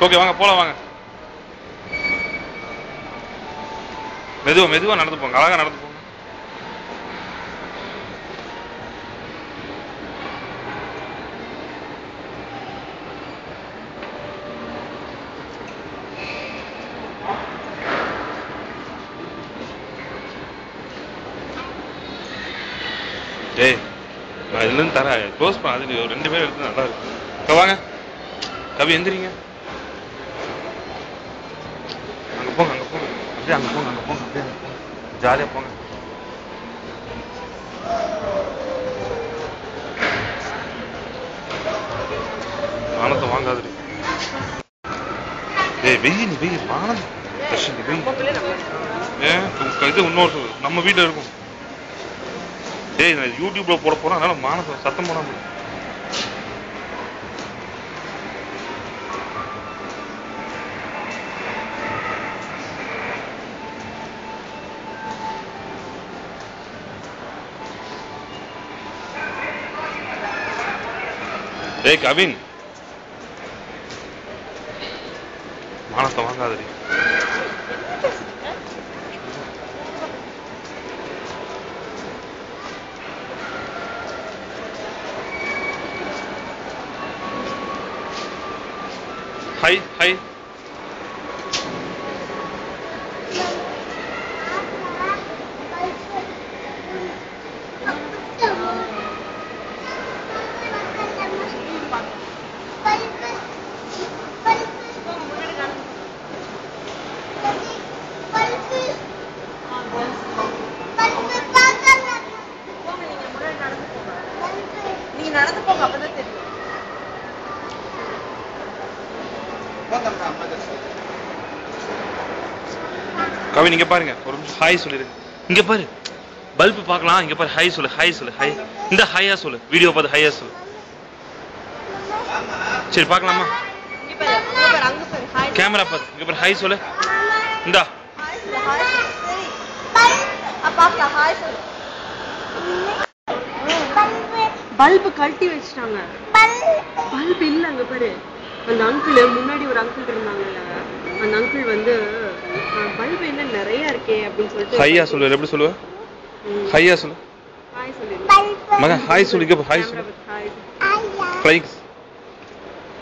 Okay வாங்க போலாம் வாங்க. மெதுவா நடந்து போங்க, அழகா நடந்து போங்க. டேய் நான் இதுலேருந்து தரேன், க்ளோஸ் பண்ண. அது 2 பேர் எடுத்து நல்லா இருக்கு. வாங்க கவி எந்திரிங்க. அங்கே போங்க அப்படியே அங்கே போங்க அப்படியே ஜாலியாக போங்க. வானத்தை வாங்காது. ஏய் வெயில் வானம் ஏன் இது இன்னொரு நம்ம வீட்டில் இருக்கும். ஏய் நான் யூடியூப்ல போட போறேன், அதனால மானத்தை சத்தம் போடாம. ஏய் கவின் மானத்தை வாங்காதடி. ஹை நீங்க நடந்து போங்க, அப்பதான் தெரியும். கவி நீங்க பாருங்க, ஒரு நிமிஷம் ஹாய் சொல்லிரு. இங்க பாரு பல்பு பார்க்கலாம். இங்க பாரு ஹாய் சொல்லு. ஹாய் இந்த ஹையா சொல்லு. வீடியோ பார்த்து ஹையா சொல்லு. சரி பார்க்கலாமா? கேமரா பார்த்து இங்க பாரு ஹாய் சொல்லு. இந்தா பல்பு கழட்டி வச்சிட்டாங்க. பல்பு இல்ல அங்க பாரு. அந்த அங்கிள் முன்னாடி ஒரு அங்கிள் இருந்தாங்கல்ல, அந்த அங்கிள் வந்து பல்பு என்ன நிறைய இருக்கே அப்படின்னு சொல்லிட்டு ஹையா சொல்லு. எப்படி சொல்லுவ? ஹையா சொல்லு. ஹாய் சொல்லு மகன். ஹாய் சொல்லு. இங்க ஹாய் சொல்லு. ஃப்ளைக்ஸ்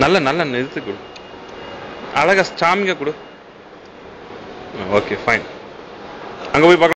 நல்ல நிறுத்து கொடு. அழகா சாமிங்க கொடு. Okay fine. அங்க போய் பார்க்கலாம்.